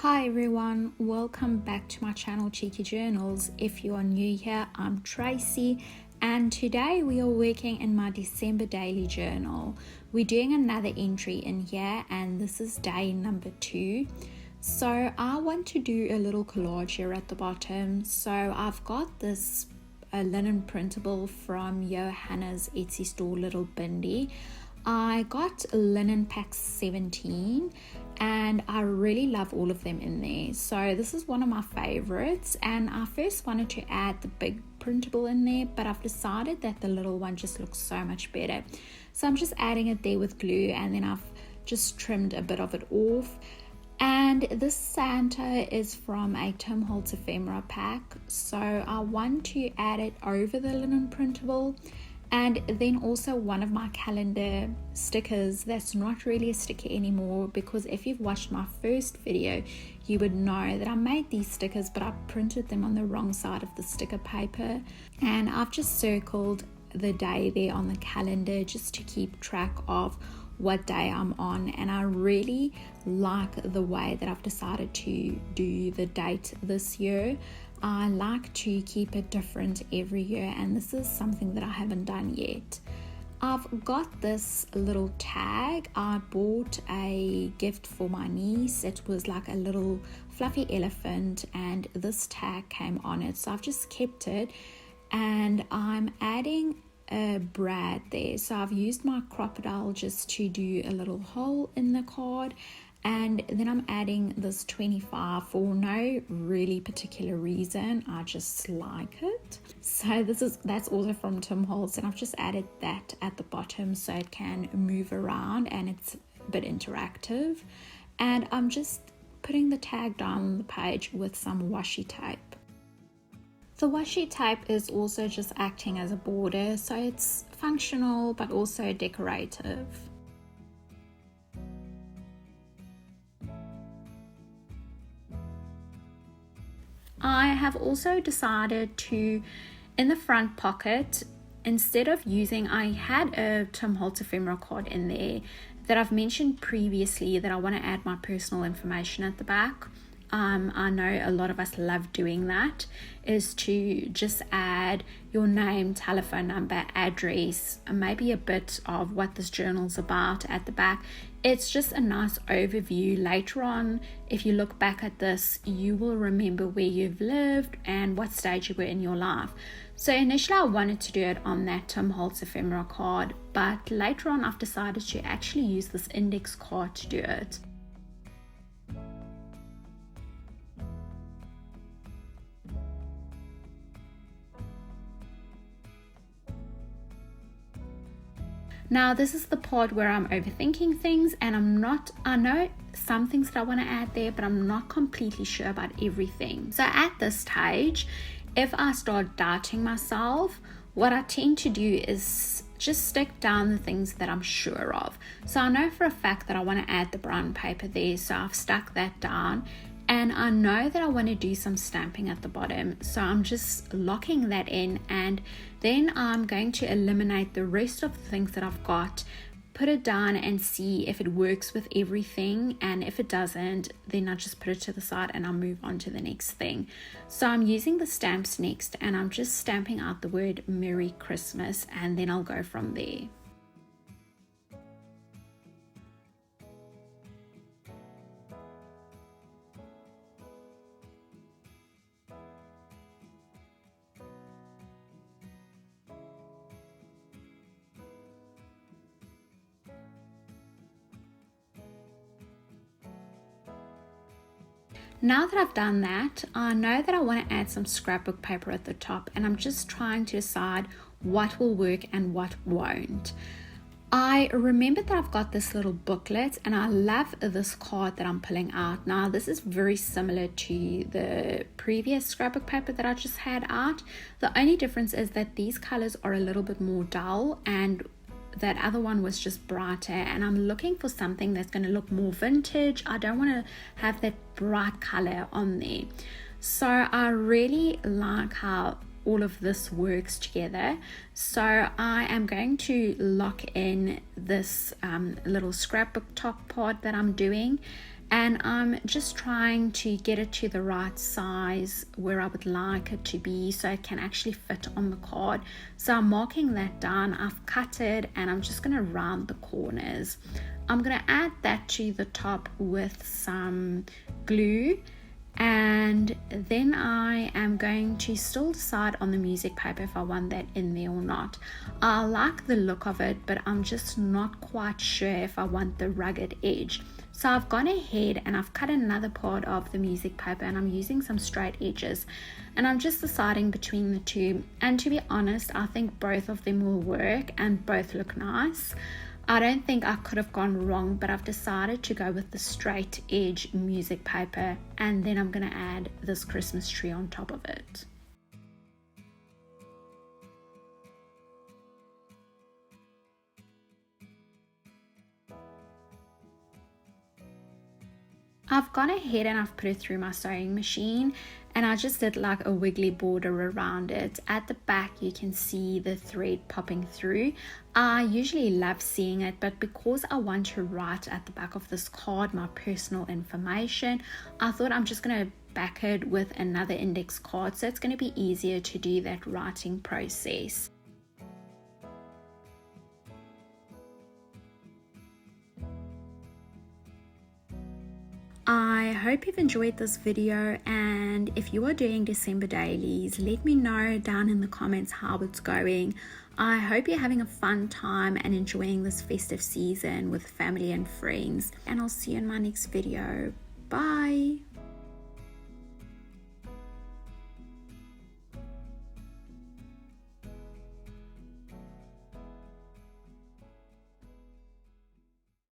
Hi everyone, welcome back to my channel Cheeky Journals. If you are new here, I'm Tracy and today we are working in my December daily journal. We're doing another entry in here and this is day number 2. So I want to do a little collage here at the bottom. So I've got this linen printable from Johanna's Etsy store Little Bindi. I got linen pack 17 and I really love all of them in there. So this is one of my favorites, and I first wanted to add the big printable in there, but I've decided that the little one just looks so much better. So I'm just adding it there with glue, and then I've just trimmed a bit of it off. And this Santa is from a Tim Holtz ephemera pack, so I want to add it over the linen printable. And then also one of my calendar stickers that's not really a sticker anymore, because if you've watched my first video you would know that I made these stickers but I printed them on the wrong side of the sticker paper, and I've just circled the day there on the calendar just to keep track of what day I'm on. And I really like the way that I've decided to do the date this year. I like to keep it different every year, and this is something that I haven't done yet. I've got this little tag. I bought a gift for my niece. It was like a little fluffy elephant and this tag came on it, so I've just kept it, and I'm adding a brad there. So I've used my crocodile just to do a little hole in the card, and then I'm adding this 25 for no really particular reason. I just like it. So that's also from Tim Holtz, and I've just added that at the bottom so it can move around and it's a bit interactive. And I'm just putting the tag down the page with some washi tape. The washi tape is also just acting as a border, so it's functional but also decorative. I have also decided to, in the front pocket, instead of using, I had a Tim Holtz ephemera card in there that I've mentioned previously that I want to add my personal information at the back. I know a lot of us love doing that, is to just add your name, telephone number, address, and maybe a bit of what this journal's about at the back. It's just a nice overview. Later on, if you look back at this, you will remember where you've lived and what stage you were in your life. So initially I wanted to do it on that Tim Holtz ephemera card, but later on I've decided to actually use this index card to do it. Now this is the part where I'm overthinking things, and I know some things that I want to add there, but I'm not completely sure about everything. So at this stage, if I start doubting myself, what I tend to do is just stick down the things that I'm sure of. So I know for a fact that I want to add the brown paper there, so I've stuck that down. And I know that I want to do some stamping at the bottom, so I'm just locking that in, and then I'm going to eliminate the rest of the things that I've got, put it down and see if it works with everything, and if it doesn't, then I just put it to the side and I'll move on to the next thing. So I'm using the stamps next, and I'm just stamping out the word Merry Christmas, and then I'll go from there. Now that I've done that, I know that I want to add some scrapbook paper at the top, and I'm just trying to decide what will work and what won't. I remember that I've got this little booklet, and I love this card that I'm pulling out. Now this is very similar to the previous scrapbook paper that I just had out. The only difference is that these colors are a little bit more dull and that other one was just brighter, and I'm looking for something that's going to look more vintage. I don't want to have that bright color on there. So I really like how all of this works together. So I am going to lock in this little scrapbook top part that I'm doing, and I'm just trying to get it to the right size where I would like it to be so it can actually fit on the card. So I'm marking that down. I've cut it and I'm just going to round the corners. I'm going to add that to the top with some glue, and then I am going to still decide on the music paper if I want that in there or not. I like the look of it, but I'm just not quite sure if I want the rugged edge. So I've gone ahead and I've cut another part of the music paper, and I'm using some straight edges, and I'm just deciding between the two. And to be honest, I think both of them will work and both look nice. I don't think I could have gone wrong, but I've decided to go with the straight edge music paper, and then I'm going to add this Christmas tree on top of it. I've gone ahead and I've put it through my sewing machine, and I just did like a wiggly border around it. At the back you can see the thread popping through. I usually love seeing it, but because I want to write at the back of this card my personal information, I thought I'm just going to back it with another index card, so it's going to be easier to do that writing process. I hope you've enjoyed this video, and if you are doing December dailies, let me know down in the comments how it's going. I hope you're having a fun time and enjoying this festive season with family and friends, and I'll see you in my next video. Bye!